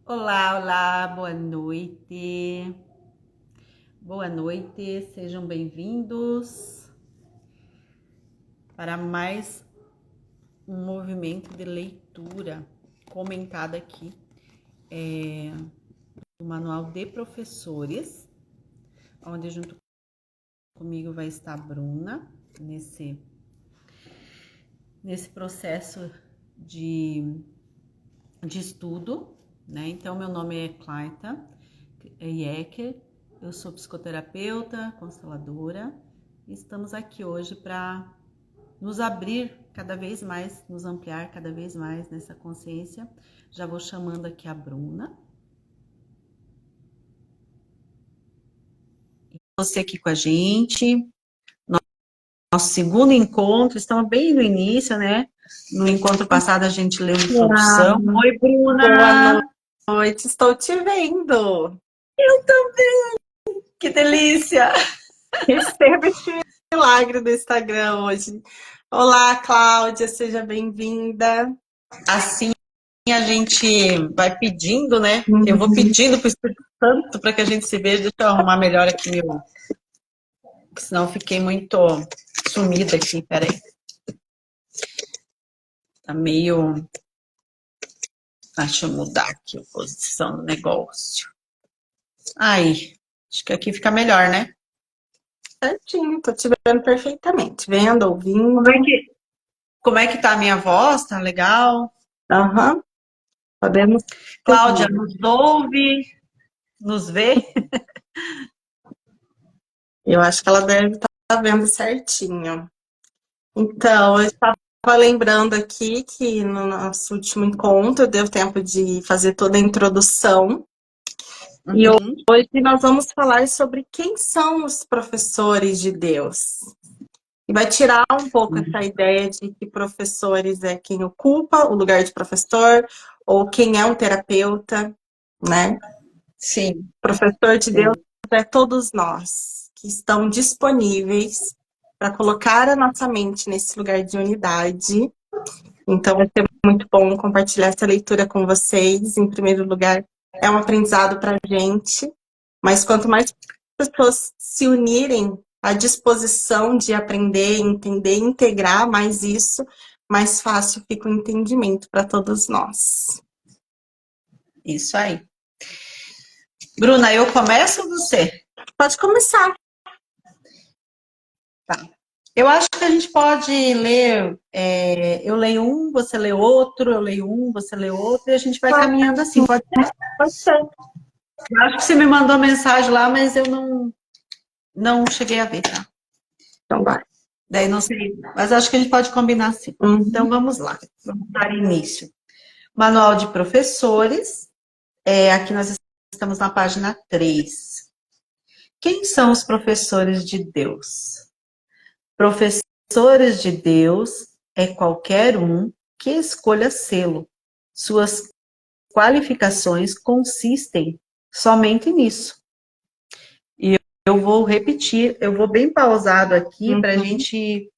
Olá, olá, boa noite. Boa noite, sejam bem-vindos para mais um movimento de leitura comentado aqui do Manual de Professores, onde junto comigo vai estar a Bruna nesse processo de estudo, né? Então, meu nome é Claita Yecker, eu sou psicoterapeuta, consteladora, e estamos aqui hoje para nos abrir cada vez mais, nos ampliar cada vez mais nessa consciência. Já vou chamando aqui a Bruna. Você aqui com a gente, nosso segundo encontro, estamos bem no início, né? No encontro passado a gente leu Olá, introdução. Oi, boa Bruna! noite, estou te vendo. Eu também! Que delícia! Receba esse milagre do Instagram hoje. Olá, Cláudia, seja bem-vinda. Assim a gente vai pedindo, né? Eu vou Uhum. pedindo para o Espírito Santo para que a gente se veja. Deixa eu arrumar melhor aqui meu. Porque senão eu fiquei muito sumida aqui. Peraí. Tá meio. Deixa eu mudar aqui a posição do negócio. Aí. Acho que aqui fica melhor, né? Certinho, estou te vendo perfeitamente, vendo, Como ouvindo. é que, como é que tá a minha voz? Tá legal? Aham, podemos Cláudia, seguir. nos ouve, nos vê? Eu acho que ela deve estar vendo certinho. Então, eu estava lembrando aqui que no nosso último encontro deu tempo de fazer toda a introdução. E Uhum. hoje nós vamos falar sobre quem são os professores de Deus. E vai tirar um pouco essa ideia de que professores é quem ocupa o lugar de professor ou quem é um terapeuta, né? Sim, Professor de Deus sim. é todos nós que estão disponíveis para colocar a nossa mente nesse lugar de unidade. Então vai ser muito bom compartilhar essa leitura com vocês. Em primeiro lugar, é um aprendizado para a gente. Mas quanto mais pessoas se unirem à disposição de aprender, entender, integrar mais isso, mais fácil fica o entendimento para todos nós. Isso aí. Bruna, eu começo ou você? Pode começar. Tá. Eu acho que a gente pode ler, eu leio um, você lê outro, eu leio um, você lê outro, e a gente vai Pode, caminhando assim, pode ser? pode ser. Eu acho que você me mandou mensagem lá, mas eu não cheguei a ver, tá? Então vai. Daí não sei, mas acho que a gente pode combinar assim. Então Uhum. vamos lá, vamos dar início. Manual de professores, aqui nós estamos na página 3. Quem são os professores de Deus? Professores de Deus é qualquer um que escolha sê-lo. Suas qualificações consistem somente nisso. E eu vou repetir, eu vou bem pausado aqui para a Uhum. gente.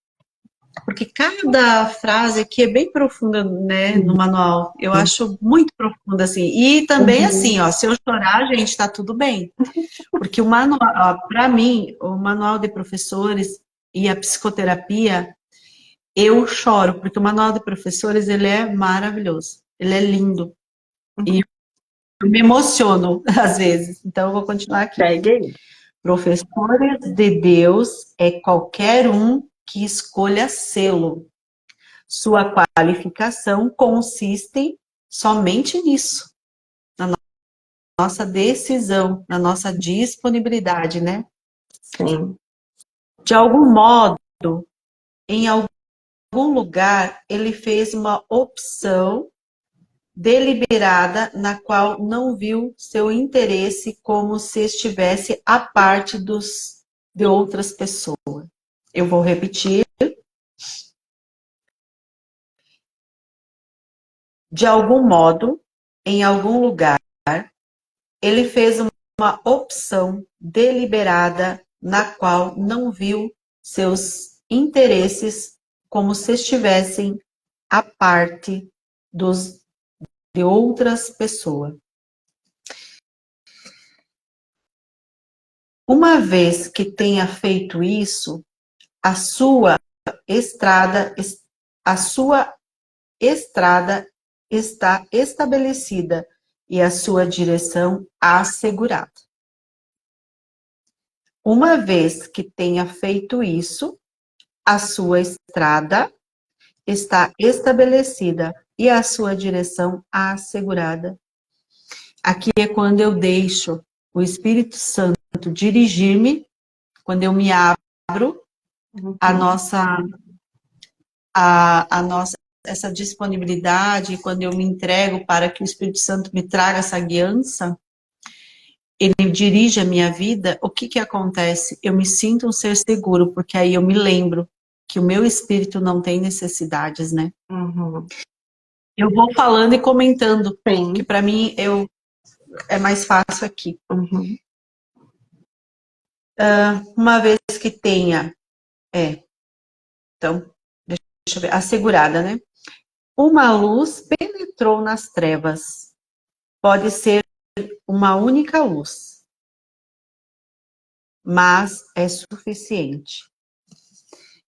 Porque cada frase aqui é bem profunda, né, no manual. Eu acho muito profunda, assim. E também, Uhum. assim, ó, se eu chorar, gente, tá tudo bem. Porque o manual, para mim, o manual de professores e a psicoterapia, eu choro, porque o manual de professores, ele é maravilhoso. Ele é lindo. E eu me emociono, às vezes. Então, eu vou continuar aqui. Segue aí. Professores de Deus é qualquer um que escolha sê-lo. Sua qualificação consiste somente nisso, na nossa decisão, na nossa disponibilidade, né? Sim. De algum modo, em algum lugar, ele fez uma opção deliberada na qual não viu seu interesse como se estivesse à parte de outras pessoas. Eu vou repetir. De algum modo, em algum lugar, ele fez uma opção deliberada na qual não viu seus interesses como se estivessem à parte de outras pessoas. Uma vez que tenha feito isso, a sua estrada, a sua estrada está estabelecida e a sua direção assegurada. Uma vez que tenha feito isso, a sua estrada está estabelecida e a sua direção assegurada. Aqui é quando eu deixo o Espírito Santo dirigir-me, quando eu me abro a nossa essa disponibilidade, quando eu me entrego para que o Espírito Santo me traga essa guiança, ele dirige a minha vida, o que acontece? Eu me sinto um ser seguro, porque aí eu me lembro que o meu espírito não tem necessidades, né? Uhum. Eu vou falando e comentando, Sim. que para mim é mais fácil aqui. Uhum. Uma vez que tenha, então, deixa eu ver, assegurada, né? Uma luz penetrou nas trevas. Pode ser uma única luz, mas é suficiente.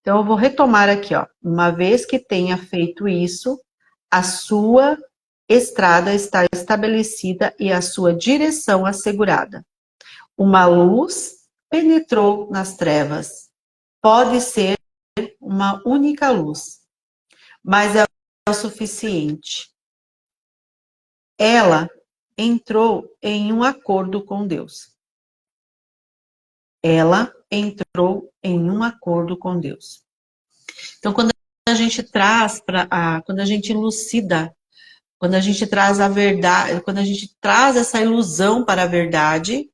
Então, eu vou retomar aqui, ó. Uma vez que tenha feito isso, a sua estrada está estabelecida e a sua direção assegurada. Uma luz penetrou nas trevas. Pode ser uma única luz, mas é o suficiente. Ela entrou em um acordo com Deus. Ela entrou em um acordo com Deus. Então, quando a gente traz quando a gente elucida, quando a gente traz a verdade, quando a gente traz essa ilusão para a verdade,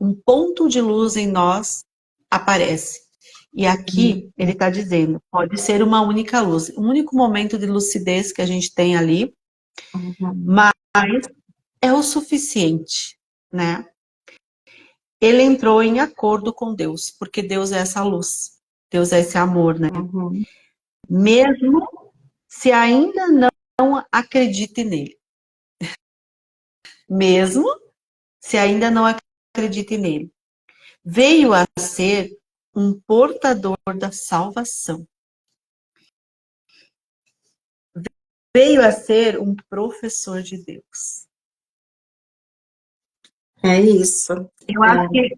um ponto de luz em nós aparece. E aqui ele está dizendo, pode ser uma única luz, um único momento de lucidez que a gente tem ali, mas é o suficiente, né? Ele entrou em acordo com Deus, porque Deus é essa luz, Deus é esse amor, né? Uhum. Mesmo se ainda não acredite nele. Mesmo se ainda não acredite nele. Veio a ser um portador da salvação. Veio a ser um professor de Deus. É isso. Eu acho que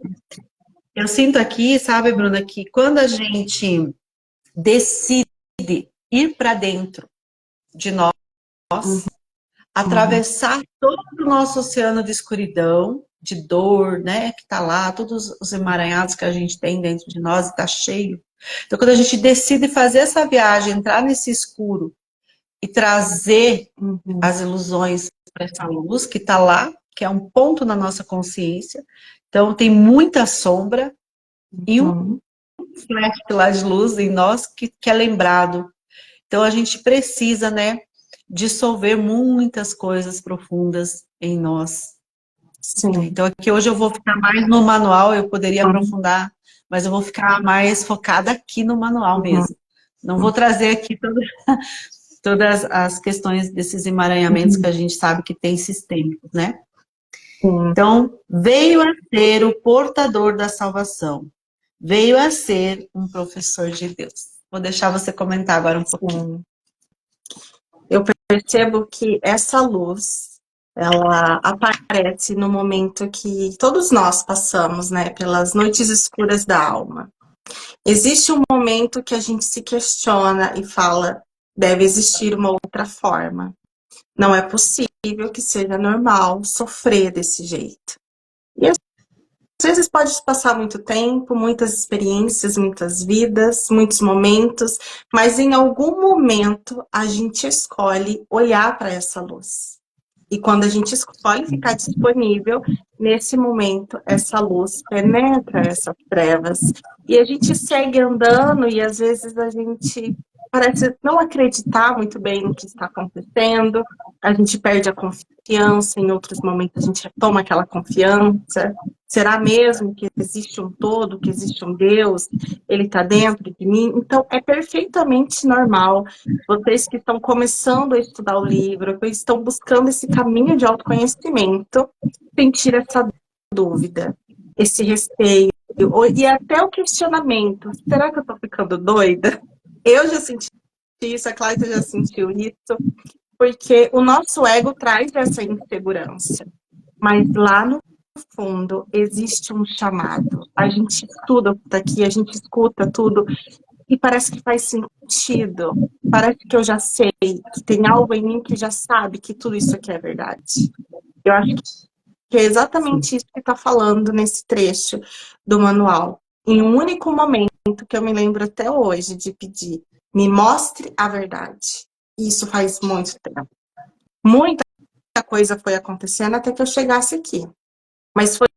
eu sinto aqui, sabe, Bruna, que quando a gente decide ir para dentro de nós, atravessar todo o nosso oceano de escuridão, de dor, né, que está lá, todos os emaranhados que a gente tem dentro de nós, está cheio. Então, quando a gente decide fazer essa viagem, entrar nesse escuro e trazer as ilusões para essa luz que está lá, que é um ponto na nossa consciência, então tem muita sombra e um flash lá de luz em nós que é lembrado. Então, a gente precisa, né, dissolver muitas coisas profundas em nós. Sim. Então, aqui hoje eu vou ficar mais no manual, eu poderia aprofundar, mas eu vou ficar mais focada aqui no manual mesmo. Não vou trazer aqui todas as questões desses emaranhamentos que a gente sabe que tem sistêmicos, né? Então, veio a ser o portador da salvação. Veio a ser um professor de Deus. Vou deixar você comentar agora um pouquinho. Eu percebo que essa luz, ela aparece no momento que todos nós passamos, né, pelas noites escuras da alma. Existe um momento que a gente se questiona e fala, deve existir uma outra forma. Não é possível que seja normal sofrer desse jeito. E às vezes pode passar muito tempo, muitas experiências, muitas vidas, muitos momentos, mas em algum momento a gente escolhe olhar para essa luz. E quando a gente escolhe ficar disponível, nesse momento essa luz penetra essas trevas. E a gente segue andando e às vezes a gente parece não acreditar muito bem no que está acontecendo, a gente perde a confiança, em outros momentos a gente retoma aquela confiança. Será mesmo que existe um todo, que existe um Deus? Ele está dentro de mim? Então, é perfeitamente normal. Vocês que estão começando a estudar o livro, que estão buscando esse caminho de autoconhecimento, sentir essa dúvida, esse receio, E até o questionamento, será que eu tô ficando doida? Eu já senti isso, a Cláudia já sentiu isso, porque o nosso ego traz essa insegurança. Mas lá no fundo existe um chamado. A gente estuda daqui, a gente escuta tudo e parece que faz sentido. Parece que eu já sei, que tem algo em mim que já sabe que tudo isso aqui é verdade. Eu acho que é exatamente isso que está falando nesse trecho do manual. Em um único momento que eu me lembro até hoje de pedir, me mostre a verdade. Isso faz muito tempo. Muita coisa foi acontecendo até que eu chegasse aqui. Mas foi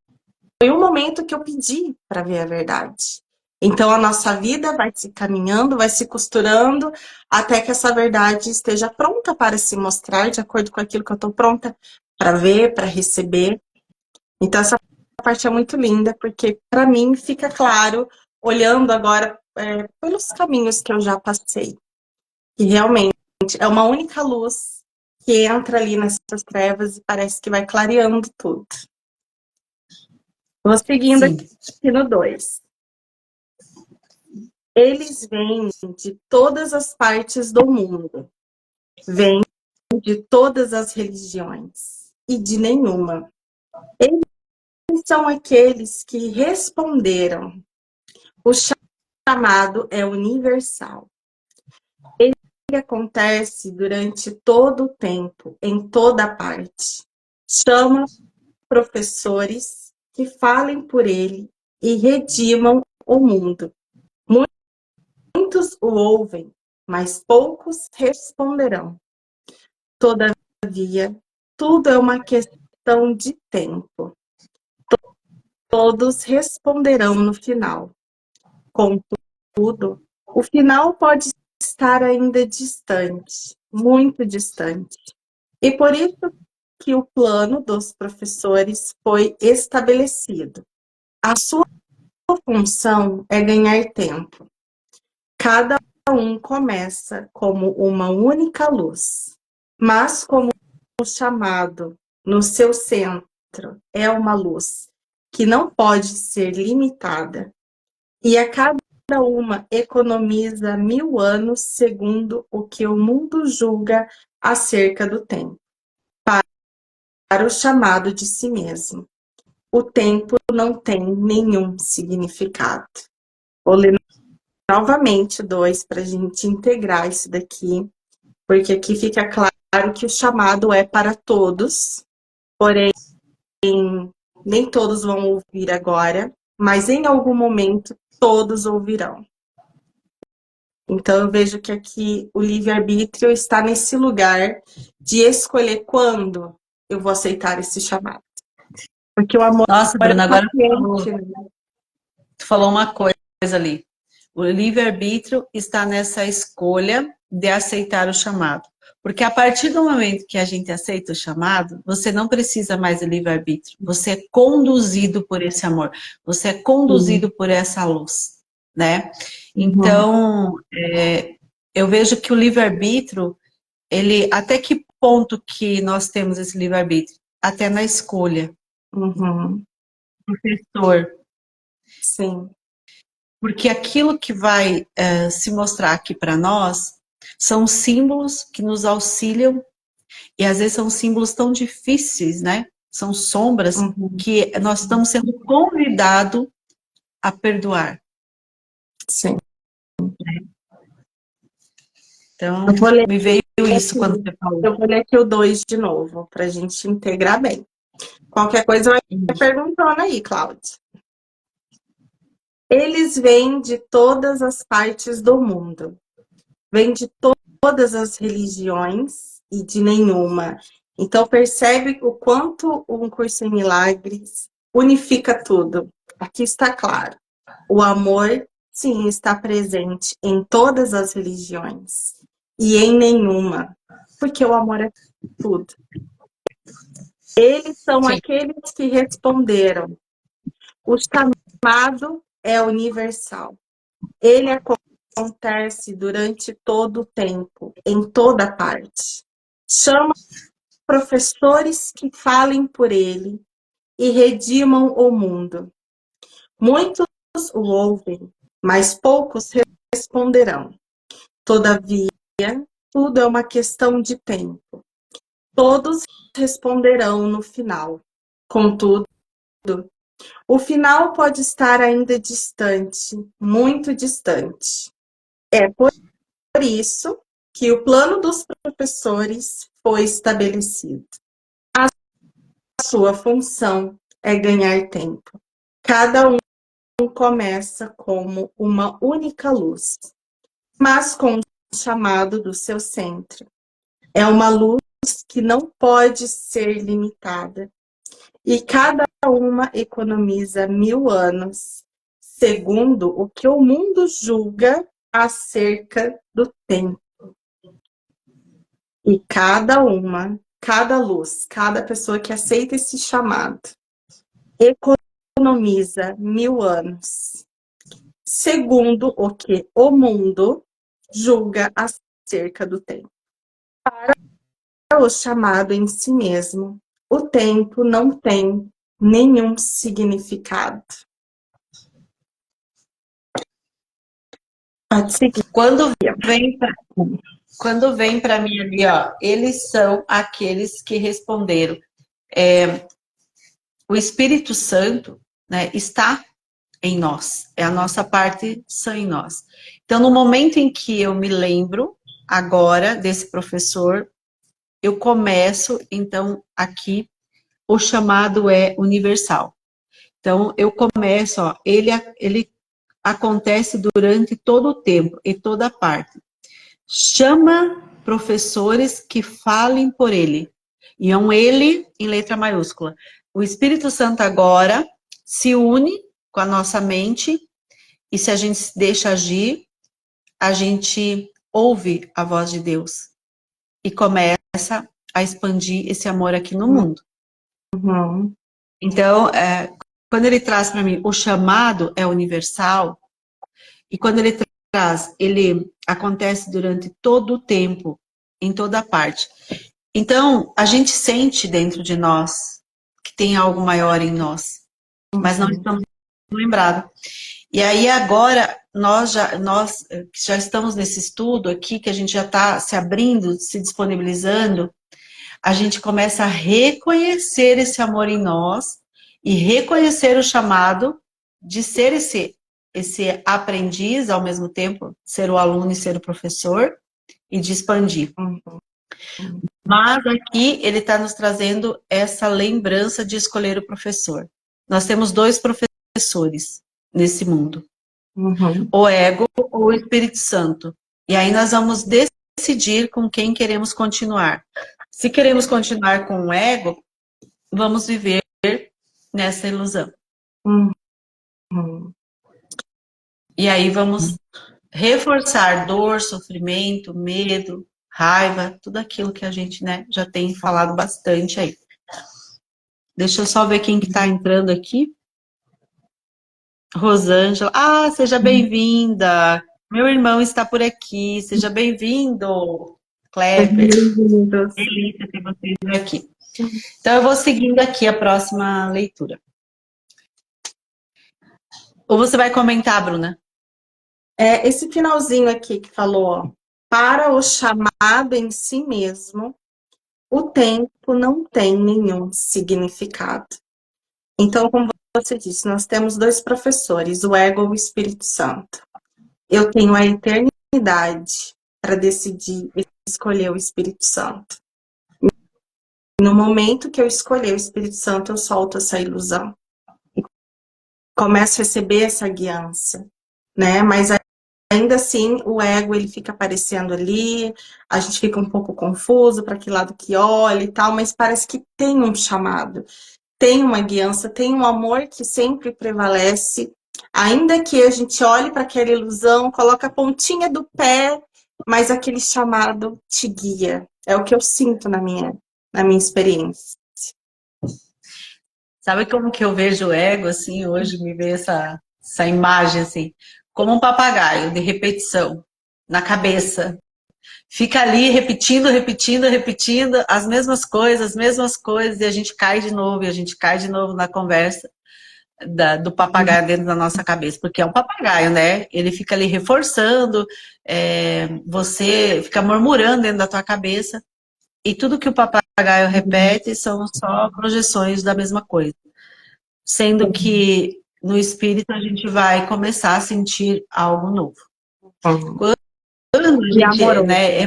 um momento que eu pedi para ver a verdade. Então a nossa vida vai se caminhando, vai se costurando, até que essa verdade esteja pronta para se mostrar, de acordo com aquilo que eu estou pronta para ver, para receber. Então essa parte é muito linda, porque para mim fica claro, olhando agora pelos caminhos que eu já passei, que realmente é uma única luz que entra ali nessas trevas e parece que vai clareando tudo. Vou seguindo Sim. aqui no 2. Eles vêm de todas as partes do mundo, vêm de todas as religiões e de nenhuma. Eles são aqueles que responderam. O chamado é universal. Ele acontece durante todo o tempo, em toda parte. Chama professores que falem por ele e redimam o mundo. Muitos o ouvem, mas poucos responderão. Todavia, tudo é uma questão de tempo. Todos responderão no final. Contudo, o final pode estar ainda distante, muito distante. E por isso que o plano dos professores foi estabelecido. A sua função é ganhar tempo. Cada um começa como uma única luz, mas como o chamado no seu centro é uma luz que não pode ser limitada, e a cada uma economiza 1000 anos segundo o que o mundo julga acerca do tempo, para o chamado de si mesmo. O tempo não tem nenhum significado. Vou ler novamente 2 para a gente integrar isso daqui, porque aqui fica claro que o chamado é para todos, porém nem todos vão ouvir agora, mas em algum momento todos ouvirão. Então eu vejo que aqui o livre-arbítrio está nesse lugar de escolher quando eu vou aceitar esse chamado. Porque o amor Nossa, é Bruna, agora paciente, né? tu falou uma coisa ali. O livre-arbítrio está nessa escolha de aceitar o chamado. Porque a partir do momento que a gente aceita o chamado, você não precisa mais de livre-arbítrio. Você é conduzido por esse amor. Você é conduzido por essa luz, né? Então, eu vejo que o livre-arbítrio, ele, até que ponto que nós temos esse livre-arbítrio? Até na escolha. Uhum. Professor. Sim. Porque aquilo que vai se mostrar aqui para nós são símbolos que nos auxiliam, e às vezes são símbolos tão difíceis, né? São sombras que nós estamos sendo convidados a perdoar. Sim. Então, Eu vou ler me veio isso aqui, quando você falou. eu vou ler aqui o 2 de novo, para a gente integrar bem. Qualquer coisa vai perguntando aí, Cláudia. Eles vêm de todas as partes do mundo. Vêm de todas as religiões e de nenhuma. Então, percebe o quanto um curso em milagres unifica tudo. Aqui está claro. O amor, sim, está presente em todas as religiões e em nenhuma. Porque o amor é tudo. Eles são Sim. aqueles que responderam. O chamado é universal. Ele acontece durante todo o tempo, em toda parte. Chama professores que falem por ele e redimam o mundo. Muitos o ouvem, mas poucos responderão. Todavia, tudo é uma questão de tempo. Todos responderão no final. Contudo, o final pode estar ainda distante, muito distante. É por isso que o plano dos professores foi estabelecido. A sua função é ganhar tempo. Cada um começa como uma única luz, mas com o chamado do seu centro. É uma luz que não pode ser limitada. E cada uma economiza 1000 anos, segundo o que o mundo julga acerca do tempo. E cada luz, cada pessoa que aceita esse chamado, economiza 1000 anos, segundo o que o mundo julga acerca do tempo. Para o chamado em si mesmo, o tempo não tem nenhum significado. Pode seguir. Quando vem para mim ali, ó, eles são aqueles que responderam. O Espírito Santo, né, está em nós, é a nossa parte sã em nós. Então, no momento em que eu me lembro agora desse professor, eu começo, então, aqui, o chamado é universal. Então, eu começo, ó, ele acontece durante todo o tempo e toda parte. Chama professores que falem por ele. E é um ele em letra maiúscula. O Espírito Santo agora se une com a nossa mente e se a gente se deixa agir, a gente ouve a voz de Deus e começa a expandir esse amor aqui no mundo. Uhum. Então, quando ele traz para mim o chamado é universal, e quando ele traz, ele acontece durante todo o tempo, em toda parte. Então, a gente sente dentro de nós que tem algo maior em nós, mas não estamos lembrados. E aí agora, nós que já estamos nesse estudo aqui, que a gente já está se abrindo, se disponibilizando, a gente começa a reconhecer esse amor em nós e reconhecer o chamado de ser esse aprendiz, ao mesmo tempo, ser o aluno e ser o professor, e de expandir. Mas aqui ele está nos trazendo essa lembrança de escolher o professor. Nós temos 2 professores nesse mundo. O ego ou o Espírito Santo. E aí nós vamos decidir com quem queremos continuar. Se queremos continuar com o ego, vamos viver nessa ilusão. E aí vamos reforçar dor, sofrimento, medo, raiva, tudo aquilo que a gente, né, já tem falado bastante aí. Deixa eu só ver quem que tá entrando aqui. Rosângela. Ah, seja bem-vinda. Meu irmão está por aqui. Seja bem-vindo, Kleber. Delícia ter vocês aqui. Então, eu vou seguindo aqui a próxima leitura. Ou você vai comentar, Bruna? Esse finalzinho aqui que falou, ó, para o chamado em si mesmo, o tempo não tem nenhum significado. Então, como você disse, nós temos 2 professores, o ego e o Espírito Santo. Eu tenho a eternidade para decidir escolher o Espírito Santo. No momento que eu escolher o Espírito Santo, eu solto essa ilusão. E começo a receber essa guiança, né? Mas ainda assim, o ego, ele fica aparecendo ali, a gente fica um pouco confuso para que lado que olha e tal, mas parece que tem um chamado, tem uma guiança, tem um amor que sempre prevalece, ainda que a gente olhe para aquela ilusão, coloca a pontinha do pé, mas aquele chamado te guia. É o que eu sinto na minha experiência. Sabe como que eu vejo o ego, assim, hoje me vê essa imagem, assim, como um papagaio de repetição na cabeça. Fica ali repetindo, repetindo, repetindo as mesmas coisas, e a gente cai de novo, e a gente cai de novo na conversa. do papagaio dentro da nossa cabeça, porque é um papagaio, né? Ele fica ali reforçando, você fica murmurando dentro da tua cabeça, e tudo que o papagaio repete são só projeções da mesma coisa. Sendo que no espírito a gente vai começar a sentir algo novo. Quando a E gente, amoroso. né,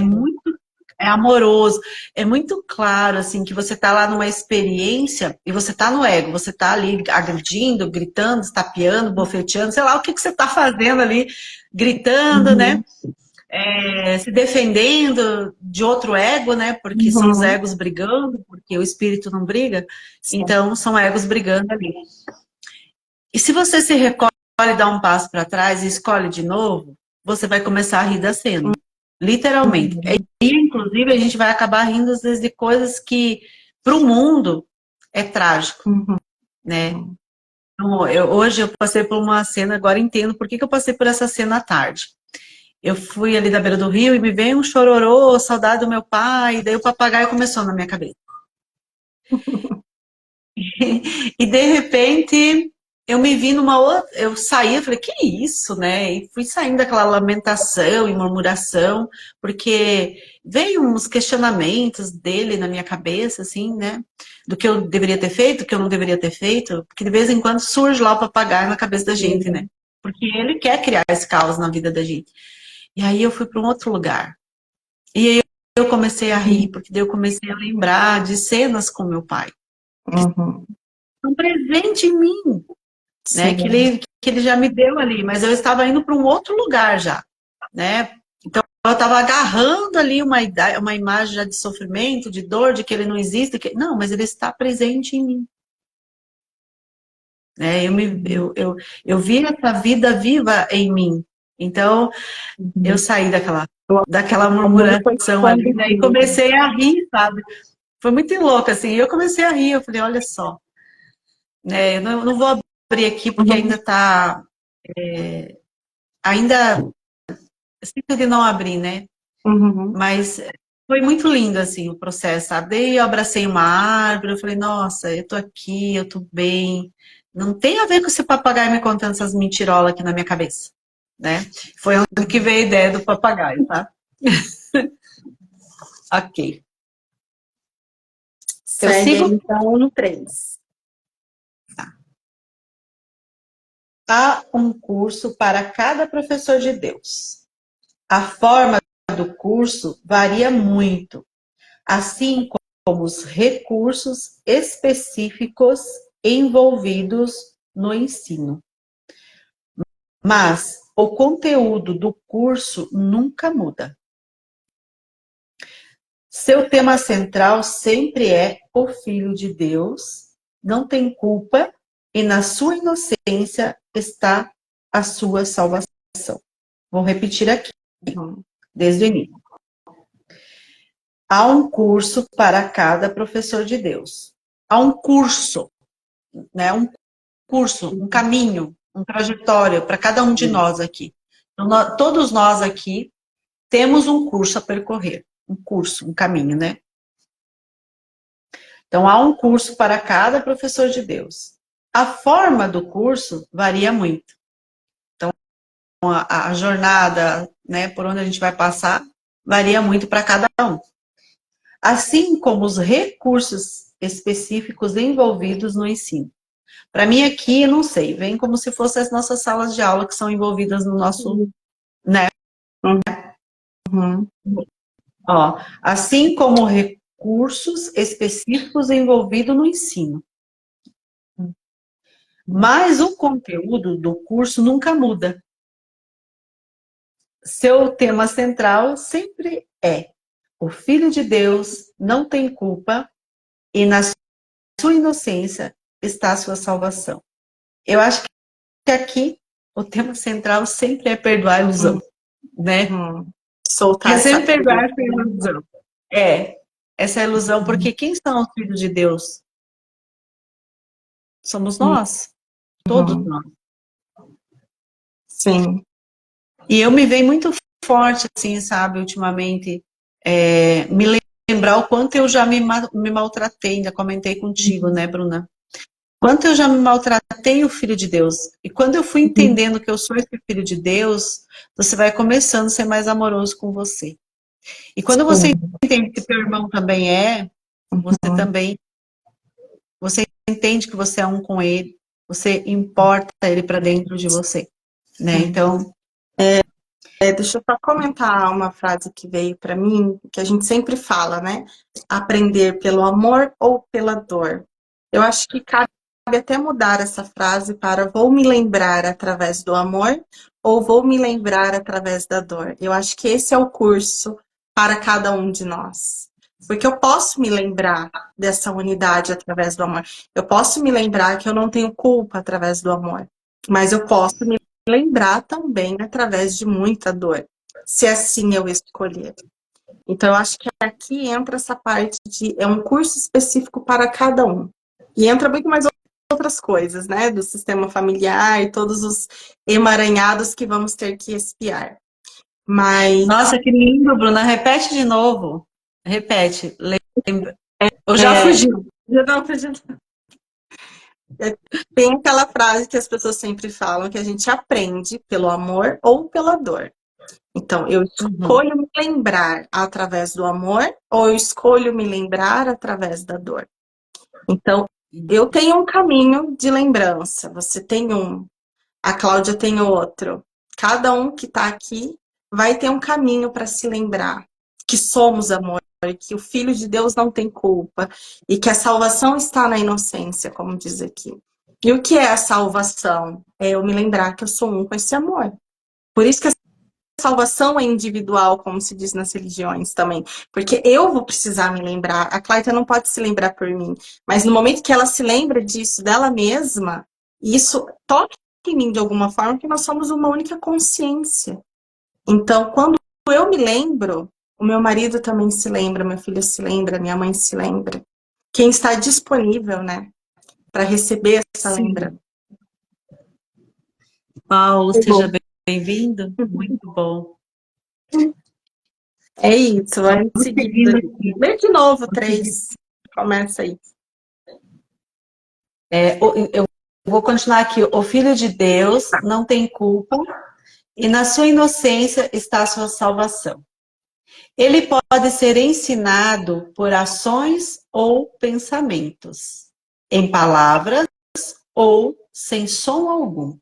é amoroso, é muito claro, assim, que você tá lá numa experiência e você tá no ego, você tá ali agredindo, gritando, estapeando, bofeteando, sei lá o que você tá fazendo ali, gritando, né? Se defendendo de outro ego, né? Porque são os egos brigando, porque o espírito não briga, então são egos brigando ali. E se você se recolhe, dá um passo para trás e escolhe de novo, você vai começar a rir da cena. Literalmente. E, inclusive, a gente vai acabar rindo, às vezes, de coisas que, para o mundo, é trágico, né? Então, hoje eu passei por uma cena, agora entendo por que eu passei por essa cena à tarde. Eu fui ali da beira do rio e me veio um chororô, saudade do meu pai, e daí o papagaio começou na minha cabeça. E de repente eu me vi numa outra, eu saí, eu falei, que isso, né? E fui saindo daquela lamentação e murmuração, porque veio uns questionamentos dele na minha cabeça, assim, né? Do que eu deveria ter feito, do que eu não deveria ter feito, porque de vez em quando surge lá o papagaio na cabeça da gente, né? Porque ele quer criar esse caos na vida da gente. E aí eu fui para um outro lugar. E aí eu comecei a rir, porque daí eu comecei a lembrar de cenas com meu pai. Um presente em mim, né? Que ele já me deu ali, mas eu estava indo para um outro lugar já, né? Então eu estava agarrando ali uma imagem já de sofrimento, de dor, de que ele não existe, não, mas ele está presente em mim. Né? Eu vi essa vida viva em mim. Então eu saí daquela murmuração ali, né? E comecei a rir, sabe? Foi muito louco, assim. Eu comecei a rir, eu falei, olha só, né? Eu não vou abrir aqui porque ainda está ainda sinto de não abrir, né? Mas foi muito lindo, assim, o processo, sabe? Daí eu abracei uma árvore, eu falei, nossa, eu tô aqui, eu tô bem. Não tem a ver com esse papagaio me contando essas mentirolas aqui na minha cabeça, né? Foi onde que veio a ideia do papagaio, tá? Ok. Eu sigo? Então, no 3. Há um curso para cada professor de Deus. A forma do curso varia muito, assim como os recursos específicos envolvidos no ensino. Mas o conteúdo do curso nunca muda. Seu tema central sempre é o Filho de Deus, não tem culpa e na sua inocência está a sua salvação. Vou repetir aqui, desde o início. Há um curso para cada professor de Deus. Há um curso, né? Um curso, um caminho, uma trajetória para cada um de nós aqui. Então, todos nós aqui temos um curso a percorrer. Um curso, um caminho, né? Então, há um curso para cada professor de Deus. A forma do curso varia muito. Então, a jornada, né, por onde a gente vai passar, varia muito para cada um. Assim como os recursos específicos envolvidos no ensino. Para mim aqui, não sei, vem como se fossem as nossas salas de aula que são envolvidas no nosso, né? Ó, assim como recursos específicos envolvidos no ensino. Mas o conteúdo do curso nunca muda. Seu tema central sempre é: o Filho de Deus não tem culpa e na sua inocência está a sua salvação. Eu acho que aqui o tema central sempre é perdoar a ilusão, né? Soltar É sempre essa perdoar essa ilusão. Essa ilusão, porque quem são os filhos de Deus? Somos nós, todos nós. Sim. E eu me vejo muito forte, assim, sabe, ultimamente, me lembrar o quanto eu já me maltratei, ainda comentei contigo, né, Bruna? Quanto eu já me maltratei o Filho de Deus. E quando eu fui entendendo que eu sou esse Filho de Deus, você vai começando a ser mais amoroso com você. E quando você Sim. entende que teu irmão também é, você Uhum. também, você entende que você é um com ele, você importa ele para dentro de você, né? Sim. Então, Deixa eu só comentar uma frase que veio para mim, que a gente sempre fala, né? Aprender pelo amor ou pela dor. Eu acho que cabe até mudar essa frase para vou me lembrar através do amor ou vou me lembrar através da dor. Eu acho que esse é o curso para cada um de nós. Porque eu posso me lembrar dessa unidade através do amor. Eu posso me lembrar que eu não tenho culpa através do amor. Mas eu posso me lembrar também através de muita dor, se assim eu escolher. Então, eu acho que aqui entra essa parte de é um curso específico para cada um. E entra muito mais outras coisas, né? Do sistema familiar e todos os emaranhados que vamos ter que espiar. Mas nossa, que lindo, Bruna. Repete de novo. Repete. Lembra. Eu já é, fugi. já não, tem aquela frase que as pessoas sempre falam que a gente aprende pelo amor ou pela dor. Então, eu Uhum. escolho me lembrar através do amor ou eu escolho me lembrar através da dor? Então, eu tenho um caminho de lembrança, você tem um, a Cláudia tem outro. Cada um que está aqui vai ter um caminho para se lembrar que somos amor, que o Filho de Deus não tem culpa e que a salvação está na inocência, como diz aqui. E o que é a salvação? É eu me lembrar que eu sou um com esse amor. Por isso que a salvação é individual, como se diz nas religiões também. Porque eu vou precisar me lembrar. A Clayton não pode se lembrar por mim. Mas no momento que ela se lembra disso, dela mesma, isso toca em mim de alguma forma, que nós somos uma única consciência. Então, quando eu me lembro, o meu marido também se lembra, meu filho se lembra, minha mãe se lembra. Quem está disponível, né, para receber essa lembrança. Sim. Paulo, seja Bom, bem-vindo. Muito bom. é isso, vai em Vamos seguida. seguindo aqui. Lê de novo, Vamos seguir. 3. Começa aí. Eu vou continuar aqui. O Filho de Deus não tem culpa e na sua inocência está a sua salvação. Ele pode ser ensinado por ações ou pensamentos, em palavras ou sem som algum.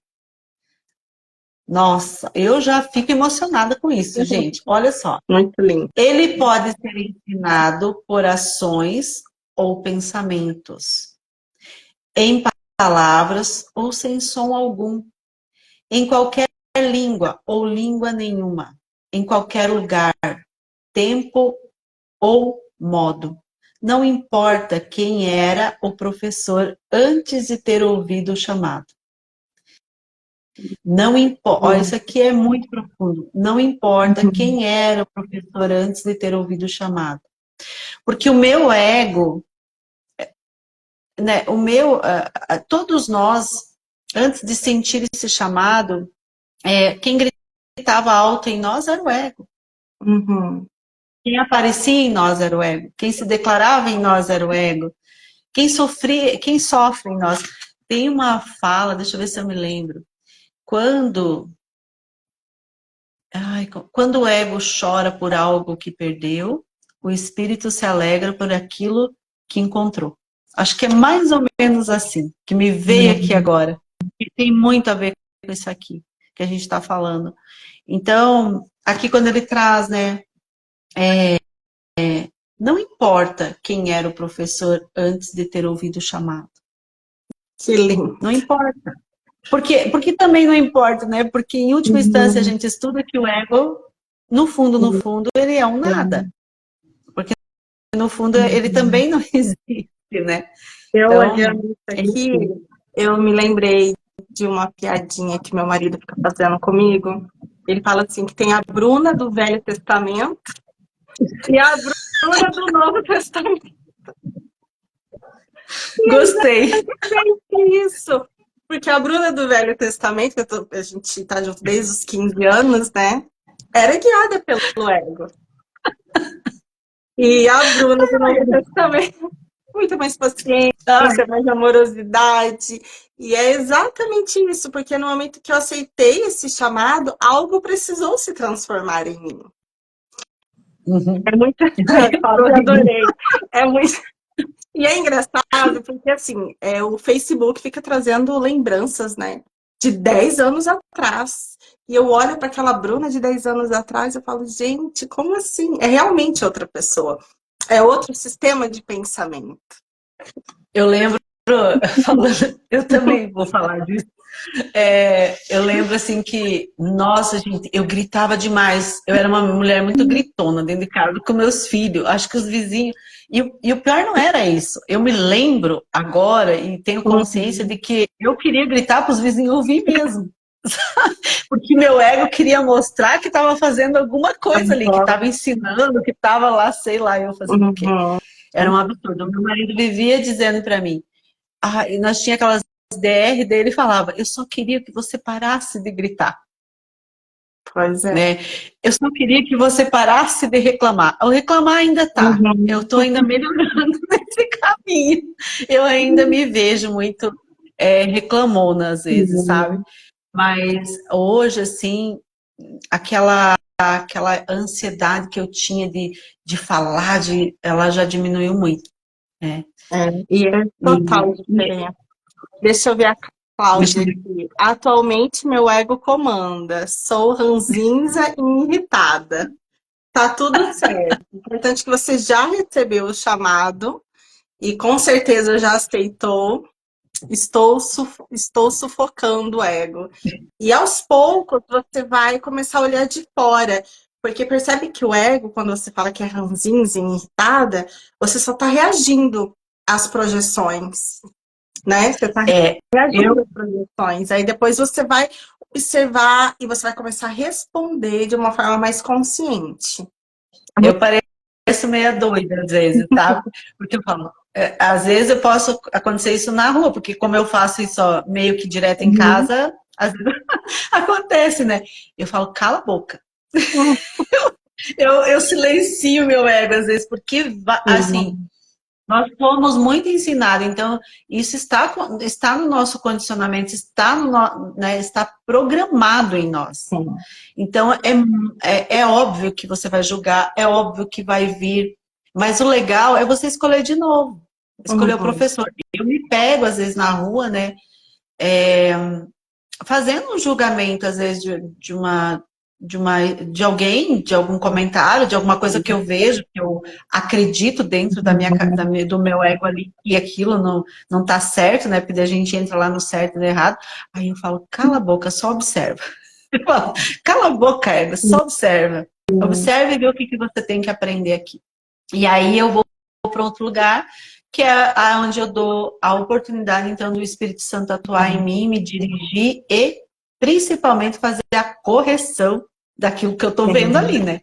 Nossa, eu já fico emocionada com isso, gente. Olha só. Muito lindo. Ele pode ser ensinado por ações ou pensamentos, em palavras ou sem som algum, em qualquer língua ou língua nenhuma, em qualquer lugar, tempo ou modo. Não importa quem era o professor antes de ter ouvido o chamado. Não importa, olha, isso aqui é muito profundo. Não importa Uhum. quem era o professor antes de ter ouvido o chamado. Porque o meu ego, né, todos nós, antes de sentir esse chamado, quem gritava alto em nós era o ego. Uhum. Quem aparecia em nós era o ego. Quem se declarava em nós era o ego. Quem sofria, quem sofre em nós. Tem uma fala, deixa eu ver se eu me lembro. Quando, quando o ego chora por algo que perdeu, o espírito se alegra por aquilo que encontrou. Acho que é mais ou menos assim, que me veio aqui agora. E tem muito a ver com isso aqui que a gente está falando. Então, aqui quando ele traz, né, não importa quem era o professor antes de ter ouvido o chamado. Que lindo. Não importa. Porque também não importa, né? Porque em última instância a Uhum. gente estuda que o ego, no fundo, ele é um nada. Porque no fundo ele Uhum. também não existe, né? Eu Então, olhando isso aqui, enfim. eu me lembrei de uma piadinha que meu marido fica fazendo comigo. Ele fala assim que tem a Bruna do Velho Testamento e a Bruna do Novo Testamento. Gostei. É isso. Porque a Bruna do Velho Testamento, a gente tá junto desde os 15 anos, né? Era guiada pelo ego. E a Bruna do Novo Testamento muita mais paciência, mais amorosidade. E é exatamente isso, porque no momento que eu aceitei esse chamado, algo precisou se transformar em mim. É muito... Eu adorei. É muito... E é engraçado, porque assim, o Facebook fica trazendo lembranças, né? De 10 anos atrás. E eu olho para aquela Bruna de 10 anos atrás e eu falo, gente, como assim? É realmente outra pessoa. É outro sistema de pensamento. Eu lembro, eu também vou falar disso. Eu lembro assim que, nossa, gente, eu gritava demais. Eu era uma mulher muito gritona dentro de casa com meus filhos. Acho que os vizinhos. E o pior não era isso. Eu me lembro agora e tenho consciência de que eu queria gritar para os vizinhos ouvir mesmo. Porque meu ego queria mostrar que estava fazendo alguma coisa ali, que estava ensinando, que estava lá, sei lá, eu fazendo o quê. Era um absurdo. Meu marido vivia dizendo para mim, e nós tínhamos aquelas DR dele, falava, eu só queria que você parasse de gritar. Pois é. Né? Eu só queria que você parasse de reclamar. O reclamar ainda tá. Eu estou ainda melhorando nesse caminho. Eu ainda me vejo muito reclamona às vezes, sabe? Mas hoje, assim, aquela ansiedade que eu tinha de falar, ela já diminuiu muito. E é total diferente. Deixa eu ver a Cláudia aqui. Atualmente, meu ego comanda. Sou ranzinza e irritada. Tá tudo certo. Importante que você já recebeu o chamado e com certeza já aceitou. Estou sufocando o ego. E aos poucos você vai começar a olhar de fora. Porque percebe que o ego, quando você fala que é ranzinza e irritada, você só está reagindo às projeções. Né? Você está reagindo às projeções. Aí depois você vai observar e você vai começar a responder de uma forma mais consciente. Eu pareço meio doida às vezes, tá? Porque eu falo, às vezes eu posso acontecer isso na rua, porque como eu faço isso meio que direto em casa, às vezes acontece, né? Eu falo, cala a boca. Eu silencio meu ego às vezes, porque assim, nós fomos muito ensinados, então isso está no nosso condicionamento, está programado em nós. Então é óbvio que você vai julgar, é óbvio que vai vir, mas o legal é você escolher de novo, escolher o professor. Eu me pego às vezes na rua, né, fazendo um julgamento às vezes de alguém, de algum comentário, de alguma coisa que eu vejo, que eu acredito dentro do meu ego ali, e aquilo não tá certo, né? Porque a gente entra lá no certo e no errado. Aí eu falo, cala a boca, só observa. Eu falo, cala a boca, ego, só observa. Observe e vê o que você tem que aprender aqui. E aí eu vou para outro lugar, que é onde eu dou a oportunidade, então, do Espírito Santo atuar em mim, me dirigir e principalmente fazer a correção daquilo que eu tô vendo ali, né?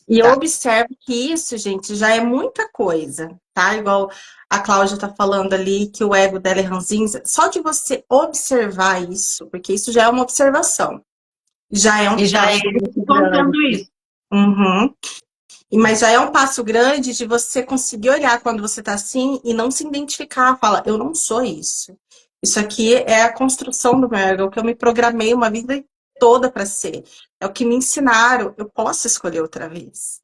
E eu observo que isso, gente, já é muita coisa, tá? Igual a Cláudia tá falando ali que o ego dela é ranzinza. Só de você observar isso, porque isso já é uma observação. Já é um passo grande. Isso. Mas já é um passo grande de você conseguir olhar quando você tá assim e não se identificar. Fala, eu não sou isso. Isso aqui é a construção do meu ego, é o que eu me programei uma vida toda para ser. É o que me ensinaram, eu posso escolher outra vez.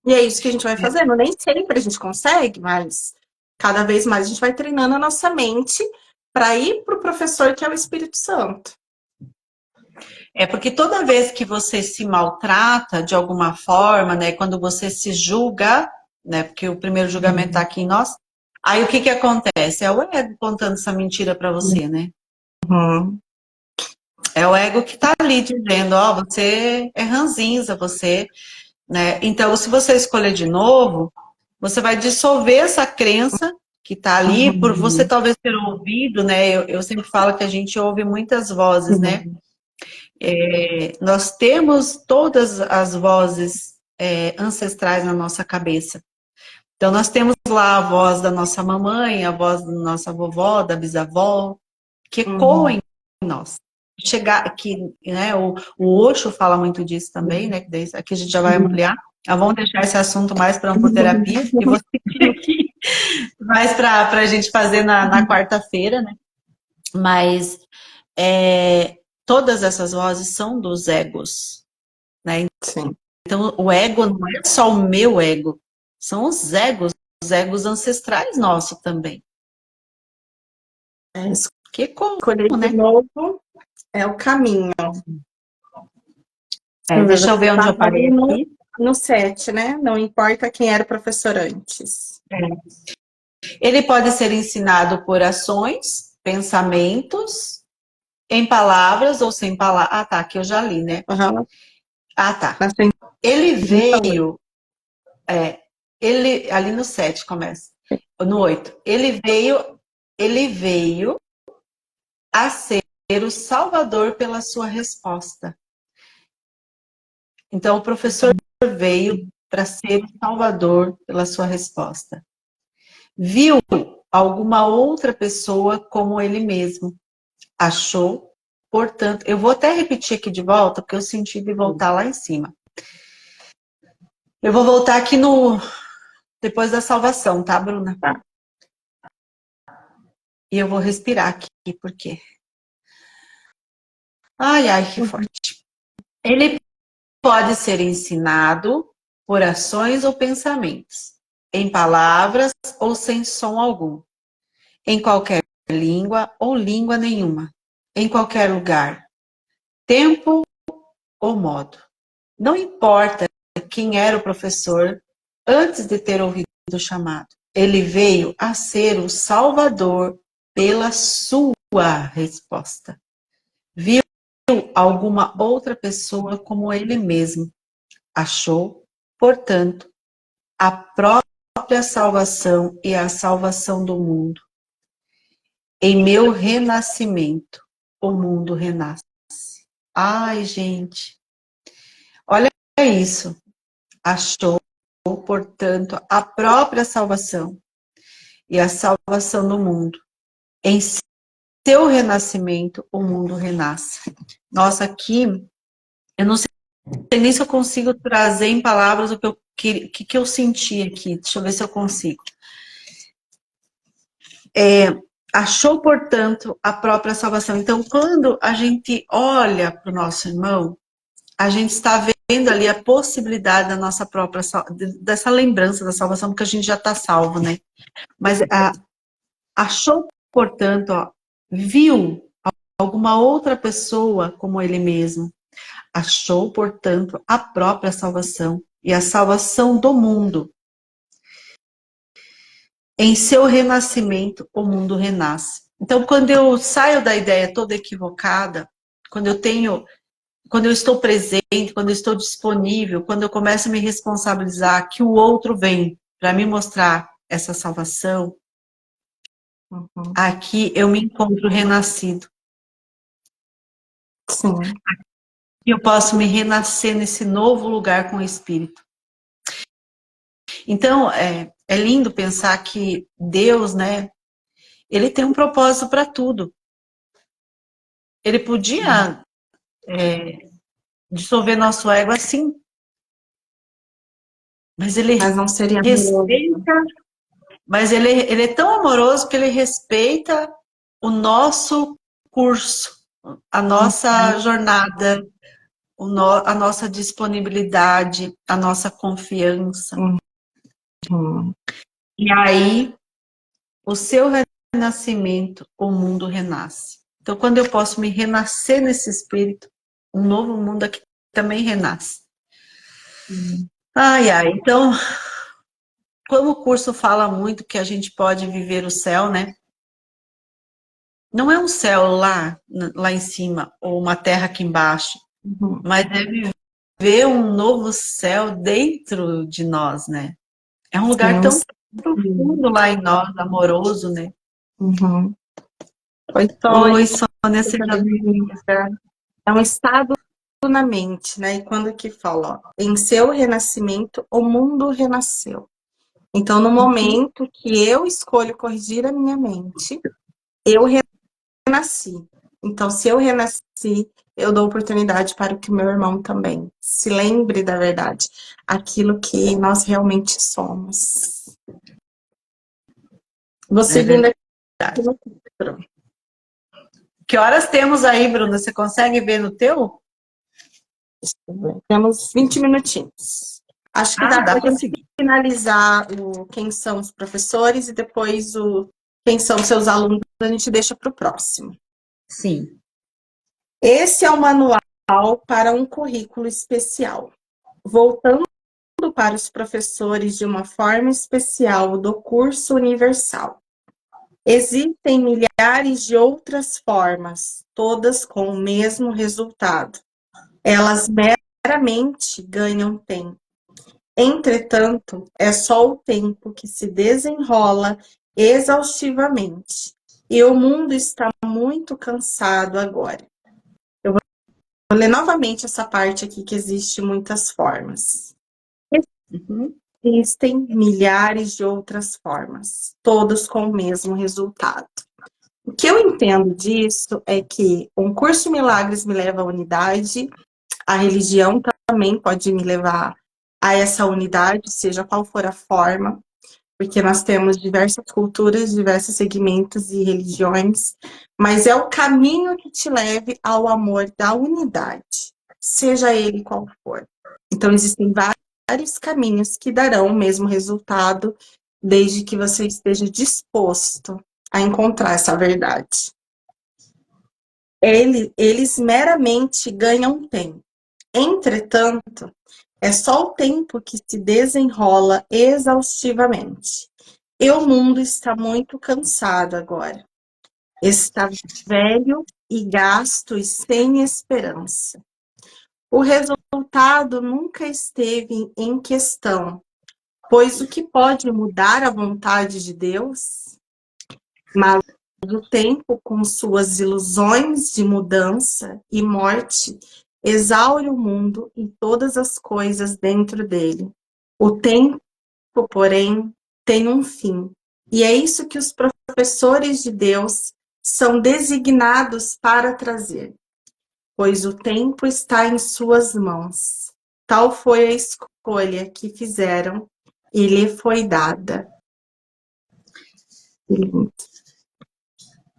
E é isso que a gente vai fazendo. Nem sempre a gente consegue, mas cada vez mais a gente vai treinando a nossa mente para ir para o professor que é o Espírito Santo. Porque toda vez que você se maltrata de alguma forma, né, quando você se julga, né, porque o primeiro julgamento está aqui em nós, aí o que acontece? É o ego contando essa mentira para você, né? É o ego que está ali dizendo, você é ranzinza, você, né? Então, se você escolher de novo, você vai dissolver essa crença que está ali, por você talvez ter ouvido, né? Eu sempre falo que a gente ouve muitas vozes, né? Nós temos todas as vozes ancestrais na nossa cabeça. Então, nós temos lá a voz da nossa mamãe, a voz da nossa vovó, da bisavó, que ecoam em nós. Chegar aqui, né, o Osho fala muito disso também, né, que daí, aqui a gente já vai ampliar. Vamos deixar esse assunto mais para uma terapia, e você aqui. mais para a gente fazer na quarta-feira, né? Mas todas essas vozes são dos egos, né? Sim. Então, o ego não é só o meu ego, são os egos ancestrais nossos também. Que como, Escolher de né? novo é o caminho. Deixa eu ver onde eu Estava parei ali aqui. no 7, né? Não importa quem era o professor antes. Ele pode ser ensinado por ações, pensamentos, em palavras ou sem palavras. Ah, tá, aqui eu já li, né? Uhum. Ah, tá. Na frente, Ele então, veio, ali no 7 começa, no 8. Ele veio a ser o salvador pela sua resposta. Então, o professor veio para ser o salvador pela sua resposta. Viu alguma outra pessoa como ele mesmo. Achou, portanto, eu vou até repetir aqui de volta, porque eu senti de voltar lá em cima. Eu vou voltar aqui depois da salvação, tá, Bruna? tá. E eu vou respirar aqui, porque... Ai, ai, que forte. Ele pode ser ensinado por ações ou pensamentos, em palavras ou sem som algum, em qualquer língua ou língua nenhuma, em qualquer lugar, tempo ou modo. Não importa quem era o professor antes de ter ouvido o chamado. Ele veio a ser o Salvador pela sua resposta. Viu alguma outra pessoa como ele mesmo. Achou, portanto, a própria salvação e a salvação do mundo. Em meu renascimento, o mundo renasce. Ai, gente, olha isso. Achou, portanto, a própria salvação e a salvação do mundo. Em seu renascimento, o mundo renasce. Nossa, aqui, eu não sei nem se eu consigo trazer em palavras o que eu senti aqui. Deixa eu ver se eu consigo. Achou, portanto, a própria salvação. Então, quando a gente olha para o nosso irmão, a gente está vendo ali a possibilidade da nossa própria, dessa lembrança da salvação, porque a gente já está salvo, né? Mas achou, portanto, viu alguma outra pessoa como ele mesmo. Achou, portanto, a própria salvação e a salvação do mundo. Em seu renascimento, o mundo renasce. Então, quando eu saio da ideia toda equivocada, quando eu estou presente, quando eu estou disponível, quando eu começo a me responsabilizar que o outro vem para me mostrar essa salvação, aqui eu me encontro renascido. Sim. E eu posso me renascer nesse novo lugar com o Espírito. Então, é lindo pensar que Deus, né, ele tem um propósito para tudo. Ele podia dissolver nosso ego assim, mas ele Mas não seria amoroso. respeita, mas ele é tão amoroso que ele respeita o nosso curso, a nossa jornada, a nossa disponibilidade, a nossa confiança. Uhum. E aí, o seu renascimento, o mundo renasce. Então, quando eu posso me renascer nesse espírito, um novo mundo aqui também renasce. Ai, ai, então, como o curso fala muito que a gente pode viver o céu, né? Não é um céu lá em cima, ou uma terra aqui embaixo, mas é viver um novo céu dentro de nós, né? É um lugar tão profundo lá em nós, amoroso, né? Uhum. Oi, Oi, Tony. Sônia, seja bem-vinda. É um estado na mente, né? E quando que fala, ó, em seu renascimento, o mundo renasceu. Então, no momento que eu escolho corrigir a minha mente, eu renasci. Então, se eu renasci, eu dou oportunidade para que o meu irmão também se lembre da verdade, aquilo que nós realmente somos. Vou É seguindo aqui verdade. no quadro. Que horas temos aí, Bruna? Você consegue ver no teu? Temos 20 minutinhos. Acho que Ah, dá dá para a para gente seguir. finalizar o quem são os professores e depois o quem são seus alunos, a gente deixa para o próximo. Sim. Esse é o manual para um currículo especial. Voltando para os professores de uma forma especial do curso universal. Existem milhares de outras formas, todas com o mesmo resultado. Elas meramente ganham tempo. Entretanto, é só o tempo que se desenrola exaustivamente. E o mundo está muito cansado agora. Eu vou ler novamente essa parte aqui que existe muitas formas. Uhum. Existem milhares de outras formas, todas com o mesmo resultado. O que eu entendo disso é que um curso Milagres me leva à unidade, a religião também pode me levar a essa unidade, seja qual for a forma, porque nós temos diversas culturas, diversos segmentos e religiões, mas é o caminho que te leve ao amor da unidade, seja ele qual for. Então, existem vários caminhos que darão o mesmo resultado, desde que você esteja disposto a encontrar essa verdade. Eles meramente ganham tempo. Entretanto, é só o tempo que se desenrola exaustivamente. E o mundo está muito cansado agora. Está velho e gasto e sem esperança. O resultado nunca esteve em questão, pois o que pode mudar a vontade de Deus? Mas o tempo, com suas ilusões de mudança e morte, exaure o mundo e todas as coisas dentro dele. O tempo, porém, tem um fim. E é isso que os professores de Deus são designados para trazer, pois o tempo está em suas mãos. Tal foi a escolha que fizeram e lhe foi dada.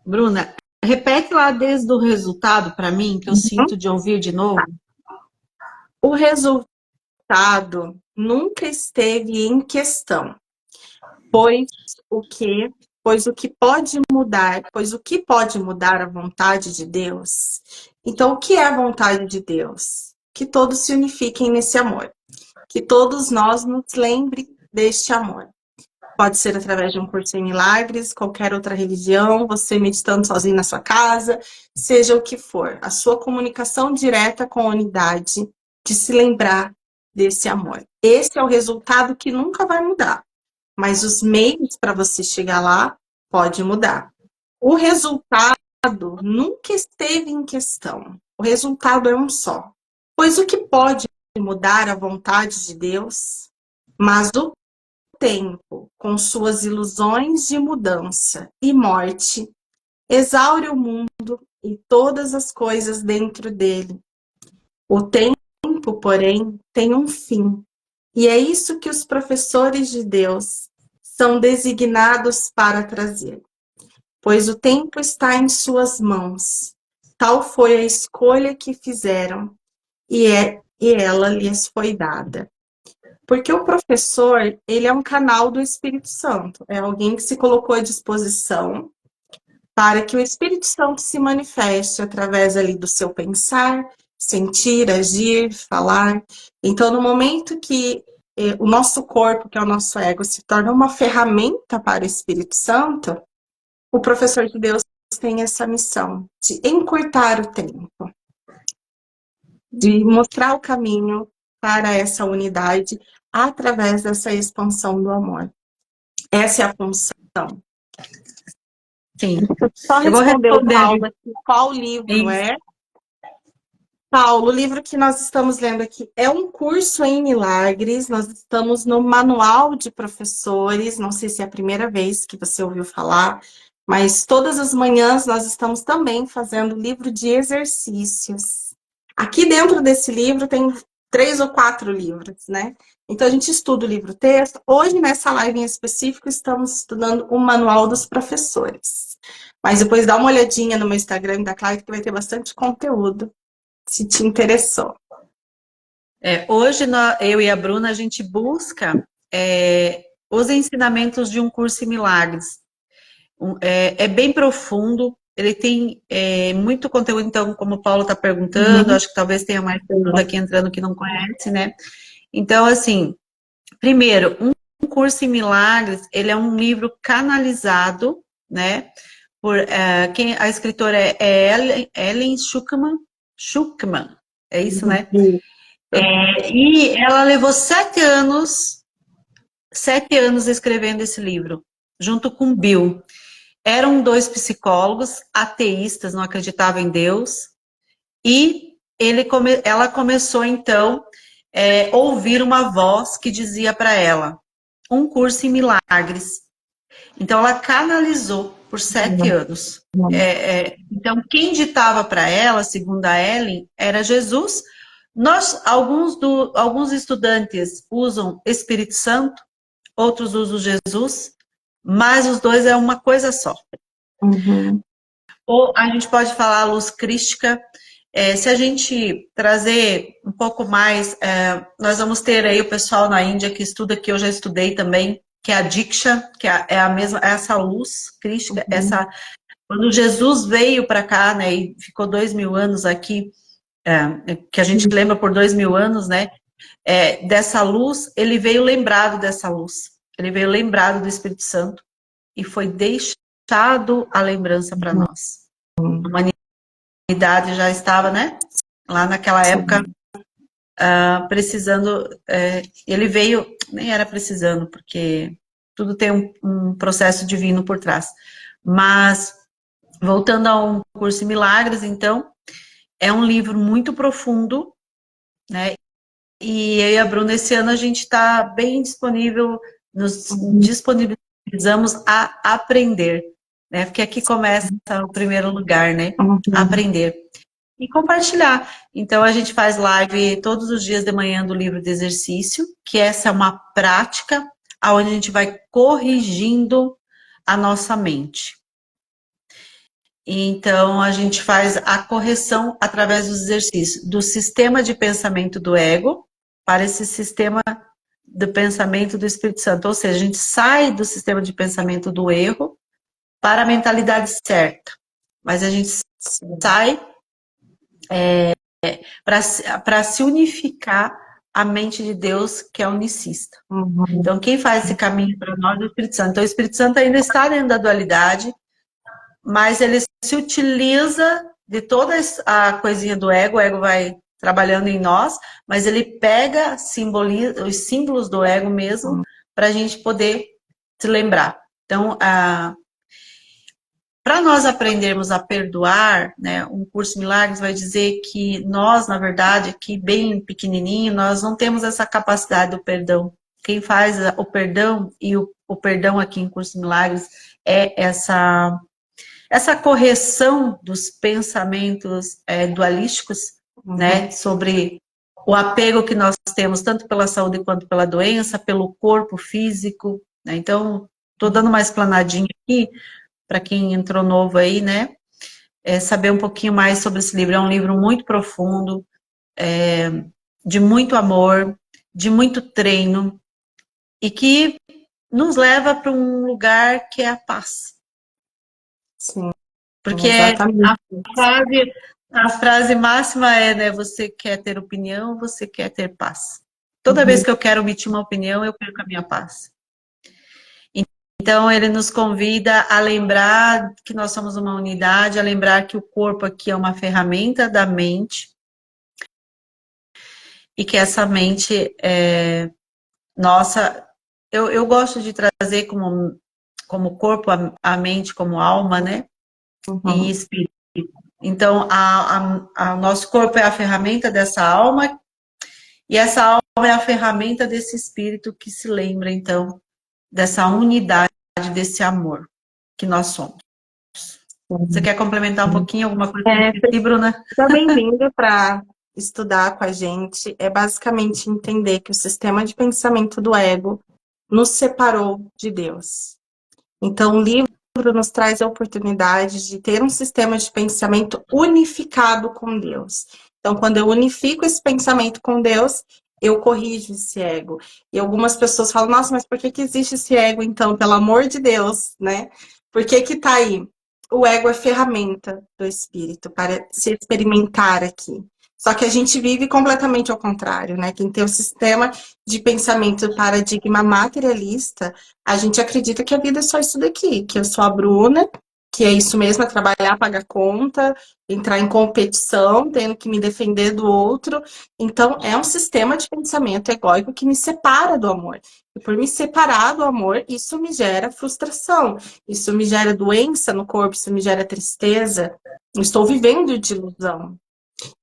Bruna, repete lá desde o resultado para mim, que eu sinto de ouvir de novo. O resultado nunca esteve em questão, pois o que, pois o que pode mudar, pois o que pode mudar a vontade de Deus? Então, o que é a vontade de Deus? Que todos se unifiquem nesse amor, que todos nós nos lembrem deste amor. Pode ser através de um curso em milagres, qualquer outra religião, você meditando sozinho na sua casa, seja o que for. A sua comunicação direta com a unidade, de se lembrar desse amor. Esse é o resultado que nunca vai mudar, mas os meios para você chegar lá pode mudar. O resultado nunca esteve em questão. O resultado é um só. Pois o que pode mudar a vontade de Deus, mas o tempo, com suas ilusões de mudança e morte, exaure o mundo e todas as coisas dentro dele. O tempo, porém, tem um fim. E é isso que os professores de Deus são designados para trazer. Pois o tempo está em suas mãos. Tal foi a escolha que fizeram e ela lhes foi dada. Porque o professor, ele é um canal do Espírito Santo, é alguém que se colocou à disposição para que o Espírito Santo se manifeste através ali do seu pensar, sentir, agir, falar. Então, no momento que o nosso corpo, que é o nosso ego, se torna uma ferramenta para o Espírito Santo, o professor de Deus tem essa missão de encurtar o tempo, de mostrar o caminho para essa unidade através dessa expansão do amor. Essa é a função. Sim. Só Eu vou responder o responder. Paulo aqui, qual livro é? Paulo, o livro que nós estamos lendo aqui é um curso em milagres, nós estamos no manual de professores, não sei se é a primeira vez que você ouviu falar, mas todas as manhãs nós estamos também fazendo livro de exercícios. Aqui dentro desse livro tem 3 ou 4 livros, né? Então, a gente estuda o livro-texto. Hoje, nessa live em específico, estamos estudando o Manual dos Professores. Mas depois dá uma olhadinha no meu Instagram da Cláudia, que vai ter bastante conteúdo, se te interessou. Hoje, eu e a Bruna, a gente busca os ensinamentos de um curso em milagres. É bem profundo, ele tem muito conteúdo, então, como o Paulo está perguntando, acho que talvez tenha mais pessoas aqui entrando que não conhece, né? Então, assim, primeiro, um curso em milagres, ele é um livro canalizado, né? Por a escritora é Ellen Schuckman, é isso, né? E ela levou 7 anos escrevendo esse livro, junto com Bill. Eram 2 psicólogos ateístas, não acreditavam em Deus, e ela começou, então, ouvir uma voz que dizia para ela, um curso em milagres. Então, ela canalizou por 7 anos. Então, quem ditava para ela, segundo a Ellen, era Jesus. Alguns estudantes usam Espírito Santo, outros usam Jesus, mas os dois é uma coisa só. Ou a gente pode falar a luz crística. Se a gente trazer um pouco mais, nós vamos ter aí o pessoal na Índia que estuda, que eu já estudei também, que é a Diksha, que é a mesma, essa luz crística, quando Jesus veio para cá, né, e ficou 2000 anos aqui, que a gente lembra por 2000 anos, né, dessa luz, ele veio lembrado dessa luz, ele veio lembrado do Espírito Santo e foi deixado a lembrança para nós. A humanidade já estava, né, lá naquela época, precisando, ele veio, nem era precisando, porque tudo tem um processo divino por trás. Mas, voltando a um curso em milagres, então, é um livro muito profundo, né? E eu e a Bruna, esse ano, a gente está bem disponível, nos disponibilizamos a aprender, né? Porque aqui começa o primeiro lugar, né? Aprender. E compartilhar. Então, a gente faz live todos os dias de manhã do livro de exercício, que essa é uma prática onde a gente vai corrigindo a nossa mente. Então, a gente faz a correção através dos exercícios, do sistema de pensamento do ego para esse sistema de pensamento do Espírito Santo. Ou seja, a gente sai do sistema de pensamento do erro para a mentalidade certa. Mas a gente sai para se unificar à mente de Deus, que é unicista. Então, quem faz esse caminho para nós é o Espírito Santo. Então, o Espírito Santo ainda está dentro da dualidade, mas ele se utiliza de toda a coisinha do ego, o ego vai trabalhando em nós, mas ele pega os símbolos do ego mesmo, para a gente poder se lembrar. Então, para nós aprendermos a perdoar, né, um curso Milagres vai dizer que nós, na verdade, aqui bem pequenininho, nós não temos essa capacidade do perdão. Quem faz o perdão, e o perdão aqui em curso Milagres, é essa correção dos pensamentos dualísticos, né, sobre o apego que nós temos, tanto pela saúde quanto pela doença, pelo corpo físico, né? Então, estou dando uma explanadinha aqui, para quem entrou novo aí, né, saber um pouquinho mais sobre esse livro. É um livro muito profundo, de muito amor, de muito treino, e que nos leva para um lugar que é a paz. Sim. Porque a frase máxima é, né, você quer ter opinião, você quer ter paz. Toda vez que eu quero emitir uma opinião, eu perco a minha paz. Então, ele nos convida a lembrar que nós somos uma unidade, a lembrar que o corpo aqui é uma ferramenta da mente e que essa mente nossa, eu gosto de trazer como corpo, a mente como alma, né? E espírito. Então, o nosso corpo é a ferramenta dessa alma e essa alma é a ferramenta desse espírito que se lembra, então, dessa unidade, desse amor que nós somos. Você quer complementar um pouquinho alguma coisa, Bruna? Seja bem-vindo para estudar com a gente é basicamente entender que o sistema de pensamento do ego nos separou de Deus. Então, o livro nos traz a oportunidade de ter um sistema de pensamento unificado com Deus. Então, quando eu unifico esse pensamento com Deus, eu corrijo esse ego. E algumas pessoas falam, nossa, mas por que que existe esse ego, então? Pelo amor de Deus, né? Por que que tá aí? O ego é ferramenta do espírito para se experimentar aqui. Só que a gente vive completamente ao contrário, né? Quem tem um sistema de pensamento paradigma materialista, a gente acredita que a vida é só isso daqui, que eu sou a Bruna, que é isso mesmo, é trabalhar, pagar conta, entrar em competição, tendo que me defender do outro. Então, é um sistema de pensamento egóico que me separa do amor. E por me separar do amor, isso me gera frustração, isso me gera doença no corpo, isso me gera tristeza. Eu estou vivendo de ilusão.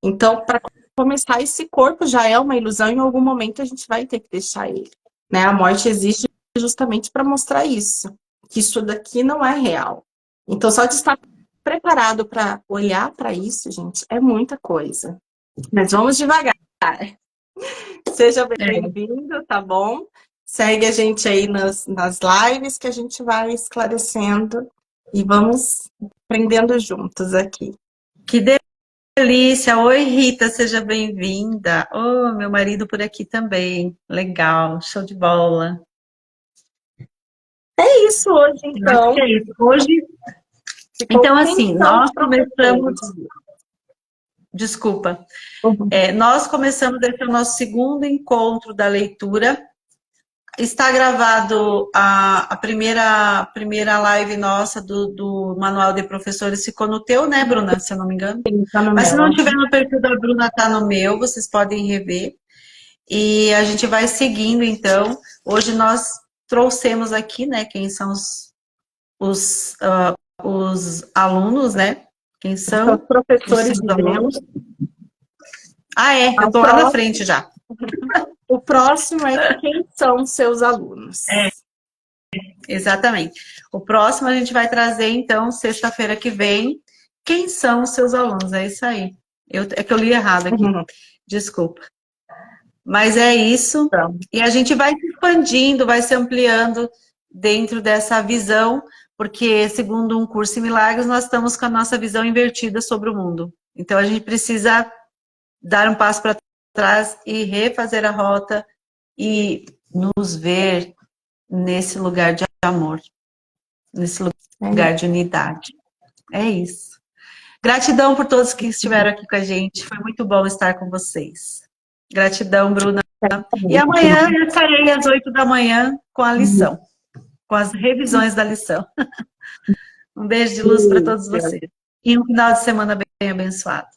Então, para começar, esse corpo já é uma ilusão, em algum momento a gente vai ter que deixar ele. Né? A morte existe justamente para mostrar isso, que isso daqui não é real. Então, só de estar preparado para olhar para isso, gente, é muita coisa. Mas vamos devagar. Seja bem-vindo, tá bom? Segue a gente aí nas lives que a gente vai esclarecendo e vamos aprendendo juntos aqui. Que delícia! Oi, Rita, seja bem-vinda. Oh, meu marido por aqui também. Legal, show de bola. É isso hoje, então. É isso. Hoje, então, assim, nós começamos. Desculpa. Nós começamos esse nosso segundo encontro da leitura. Está gravado a primeira live nossa do Manual de Professores, ficou no teu, né, Bruna? Se eu não me engano. Sim, tá no Mas se meu. não tiver no perfil da Bruna, tá no meu, vocês podem rever. E a gente vai seguindo, então. Hoje nós trouxemos aqui, né, quem são os alunos, né? Quem são os professores os de alunos. Deus. Ah, eu tô lá na frente já. O próximo é quem são seus alunos. Exatamente. O próximo a gente vai trazer, então, sexta-feira que vem, quem são os seus alunos. É isso aí. É que eu li errado aqui. Desculpa. Mas é isso. Então. E a gente vai se expandindo, vai se ampliando dentro dessa visão, porque, segundo um curso em milagres, nós estamos com a nossa visão invertida sobre o mundo. Então, a gente precisa dar um passo para trás e refazer a rota e nos ver nesse lugar de amor, nesse lugar de unidade. É isso. Gratidão por todos que estiveram aqui com a gente. Foi muito bom estar com vocês. Gratidão, Bruna. E amanhã eu estarei às 8 da manhã com a lição, com as revisões da lição. Um beijo de luz para todos vocês. E um final de semana bem abençoado.